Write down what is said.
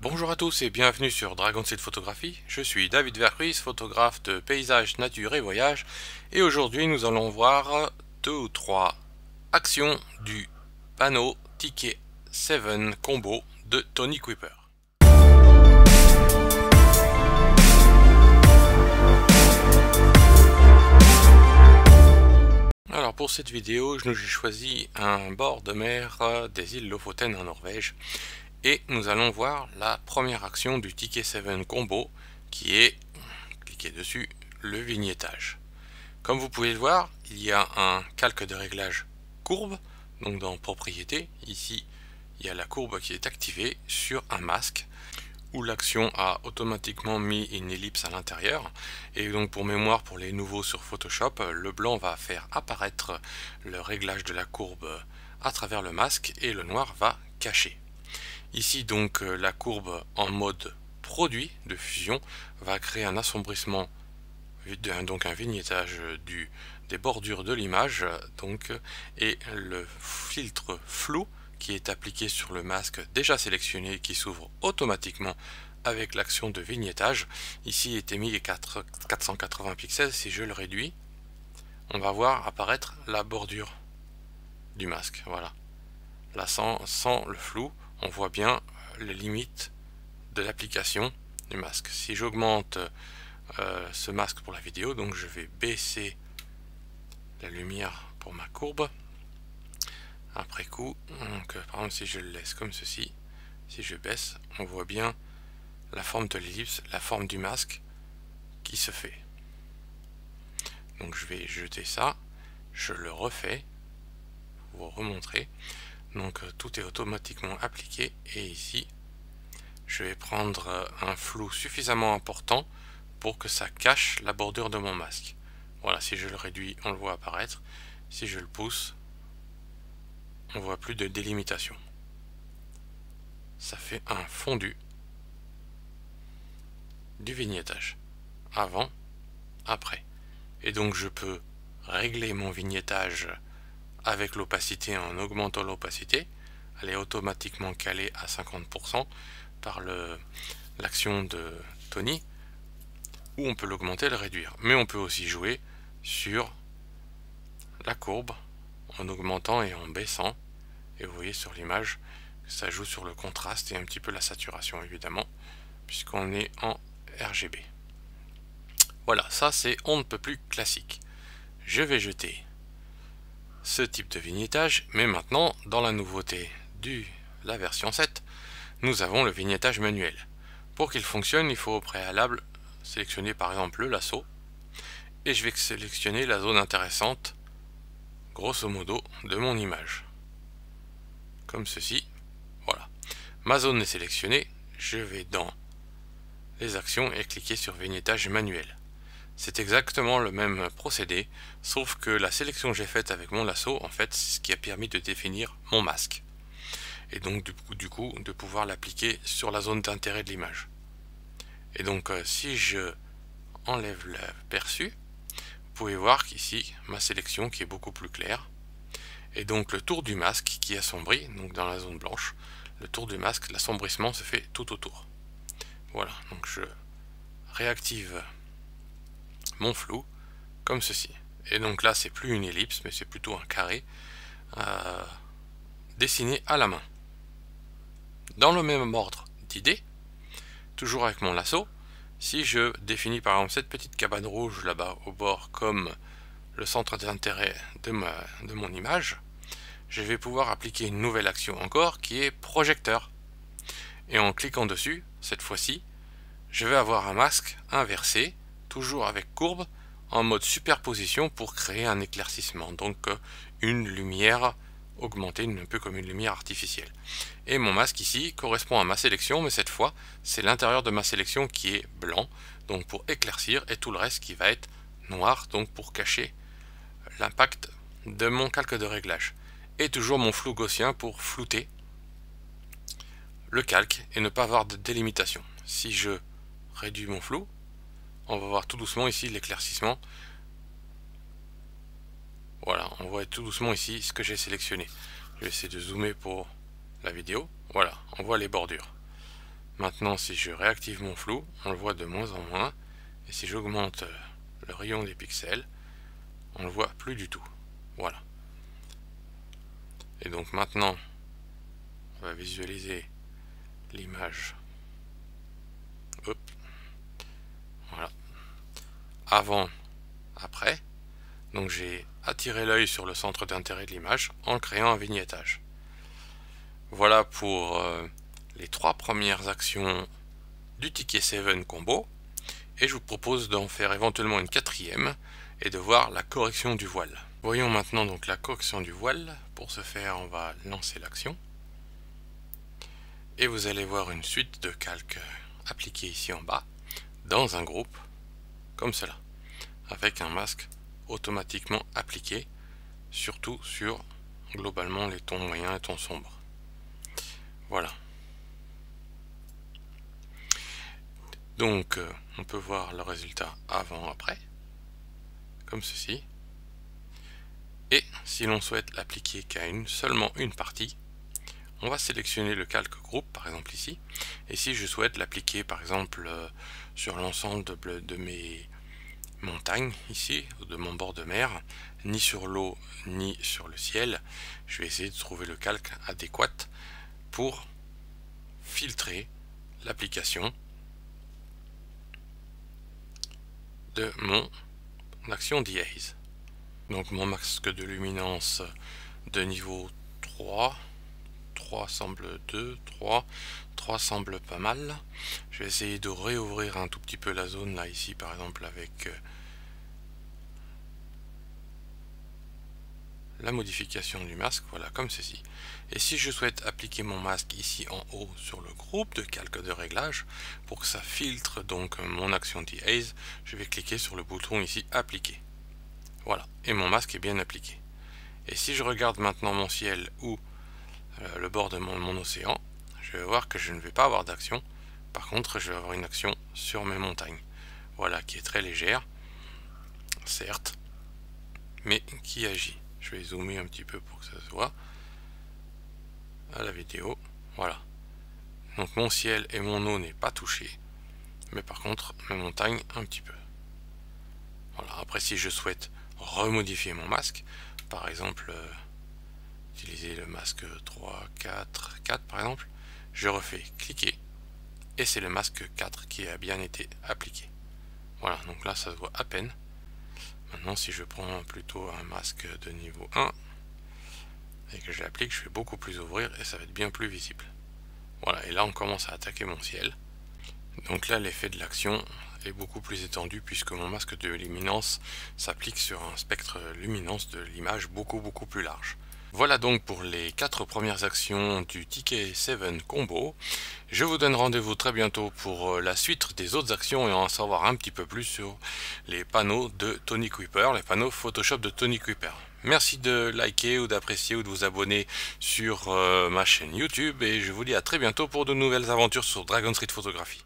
Bonjour à tous et bienvenue sur Dragon Seed Photographie. Je suis David Vercruis, photographe de paysages, nature et voyage. Et aujourd'hui nous allons voir 2 ou 3 actions du panneau Ticket 7 Combo de Tony Kuiper. Alors pour cette vidéo, j'ai choisi un bord de mer des îles Lofoten en Norvège. Et nous allons voir la première action du Ticket 7 Combo qui est, cliquez dessus, le vignettage. Comme vous pouvez le voir, il y a un calque de réglage courbe, donc dans Propriétés, ici il y a la courbe qui est activée sur un masque où l'action a automatiquement mis une ellipse à l'intérieur. Et donc pour mémoire, pour les nouveaux sur Photoshop, le blanc va faire apparaître le réglage de la courbe à travers le masque et le noir va cacher. Ici donc la courbe en mode produit de fusion va créer un assombrissement, donc un vignettage des bordures de l'image, et le filtre flou qui est appliqué sur le masque déjà sélectionné qui s'ouvre automatiquement avec l'action de vignettage. Ici est émis 480 pixels. Si je le réduis, on va voir apparaître la bordure du masque. Voilà, là sans le flou, on voit bien les limites de l'application du masque. Si j'augmente ce masque pour la vidéo, donc je vais baisser la lumière pour ma courbe. Après coup, donc, par exemple si je le laisse comme ceci, si je baisse, on voit bien la forme de l'ellipse, la forme du masque qui se fait. Donc je vais jeter ça, je le refais pour vous remontrer. Donc tout est automatiquement appliqué et ici je vais prendre un flou suffisamment important pour que ça cache la bordure de mon masque. Voilà, si je le réduis, on le voit apparaître. Si je le pousse, on voit plus de délimitation. Ça fait un fondu du vignettage. Avant, après. Et donc je peux régler mon vignettage avec l'opacité en augmentant l'opacité. Elle est automatiquement calée à 50% par l'action de Tony, ou on peut l'augmenter et le réduire. Mais on peut aussi jouer sur la courbe en augmentant et en baissant. Et vous voyez sur l'image que ça joue sur le contraste et un petit peu la saturation évidemment, puisqu'on est en RGB. Voilà, ça c'est on ne peut plus classique. Je vais jeter ce type de vignettage, mais maintenant dans la nouveauté de la version 7, nous avons le vignettage manuel. Pour qu'il fonctionne, il faut au préalable sélectionner par exemple le lasso, et je vais sélectionner la zone intéressante, grosso modo, de mon image. Comme ceci, voilà. Ma zone est sélectionnée, je vais dans les actions et cliquer sur vignettage manuel. C'est exactement le même procédé, sauf que la sélection que j'ai faite avec mon lasso, en fait, c'est ce qui a permis de définir mon masque. Et donc du coup de pouvoir l'appliquer sur la zone d'intérêt de l'image. Et donc si je enlève le perçu, vous pouvez voir qu'ici ma sélection qui est beaucoup plus claire, et donc le tour du masque qui assombrit, donc dans la zone blanche, le tour du masque, l'assombrissement se fait tout autour. Voilà, donc je réactive mon flou comme ceci. Et donc là c'est plus une ellipse mais c'est plutôt un carré dessiné à la main. Dans le même ordre d'idées, toujours avec mon lasso, si je définis par exemple cette petite cabane rouge là-bas au bord comme le centre d'intérêt de mon image, je vais pouvoir appliquer une nouvelle action encore qui est projecteur. Et en cliquant dessus, cette fois-ci, je vais avoir un masque inversé, toujours avec courbe, en mode superposition pour créer un éclaircissement, donc une lumière augmentée, un peu comme une lumière artificielle. Et mon masque ici correspond à ma sélection, mais cette fois c'est l'intérieur de ma sélection qui est blanc, donc pour éclaircir, et tout le reste qui va être noir, donc pour cacher l'impact de mon calque de réglage. Et toujours mon flou gaussien pour flouter le calque et ne pas avoir de délimitation. Si je réduis mon flou, on va voir tout doucement ici l'éclaircissement. Voilà, on voit tout doucement ici ce que j'ai sélectionné. Je vais essayer de zoomer pour la vidéo. Voilà, on voit les bordures. Maintenant, si je réactive mon flou, on le voit de moins en moins. Et si j'augmente le rayon des pixels, on le voit plus du tout. Voilà. Et donc maintenant, on va visualiser l'image. Hop. Voilà. Avant, après. Donc j'ai attiré l'œil sur le centre d'intérêt de l'image en créant un vignettage. Voilà pour les 3 premières actions du Ticket 7 combo. Et je vous propose d'en faire éventuellement une 4e et de voir la correction du voile. Voyons maintenant donc la correction du voile. Pour ce faire, on va lancer l'action. Et vous allez voir une suite de calques appliqués ici en bas, dans un groupe, comme cela, avec un masque automatiquement appliqué, surtout sur globalement les tons moyens et tons sombres. Voilà. Donc on peut voir le résultat avant-après, comme ceci. Et si l'on souhaite l'appliquer qu'à seulement une partie, on va sélectionner le calque groupe, par exemple ici. Et si je souhaite l'appliquer par exemple sur l'ensemble de mes montagnes, ici, de mon bord de mer, ni sur l'eau, ni sur le ciel, je vais essayer de trouver le calque adéquat pour filtrer l'application de mon action de-haze. Donc mon masque de luminance de niveau 3 semble 2, 3 semble pas mal. Je vais essayer de réouvrir un tout petit peu la zone là ici par exemple avec la modification du masque, voilà comme ceci. Et si je souhaite appliquer mon masque ici en haut sur le groupe de calque de réglage pour que ça filtre donc mon action de-haze, je vais cliquer sur le bouton ici appliquer. Voilà, et mon masque est bien appliqué. Et si je regarde maintenant mon ciel ou le bord de mon océan, je vais voir que je ne vais pas avoir d'action. Par contre, je vais avoir une action sur mes montagnes. Voilà, qui est très légère, certes, mais qui agit. Je vais zoomer un petit peu pour que ça se voit à la vidéo. Voilà. Donc mon ciel et mon eau n'est pas touché, mais par contre mes montagnes un petit peu. Voilà. Après, si je souhaite remodifier mon masque, par exemple utiliser le masque 3, 4 par exemple, je refais cliquer et c'est le masque 4 qui a bien été appliqué. Voilà, donc là ça se voit à peine. Maintenant, si je prends plutôt un masque de niveau 1 et que je l'applique, je vais beaucoup plus ouvrir et ça va être bien plus visible. Voilà, et là on commence à attaquer mon ciel. Donc là l'effet de l'action est beaucoup plus étendu puisque mon masque de luminance s'applique sur un spectre luminance de l'image beaucoup plus large. Voilà donc pour les 4 premières actions du Ticket 7 combo. Je vous donne rendez-vous très bientôt pour la suite des autres actions et en savoir un petit peu plus sur les panneaux de Tony Kuiper, les panneaux Photoshop de Tony Kuiper. Merci de liker ou d'apprécier ou de vous abonner sur ma chaîne YouTube et je vous dis à très bientôt pour de nouvelles aventures sur Dragon Street Photography.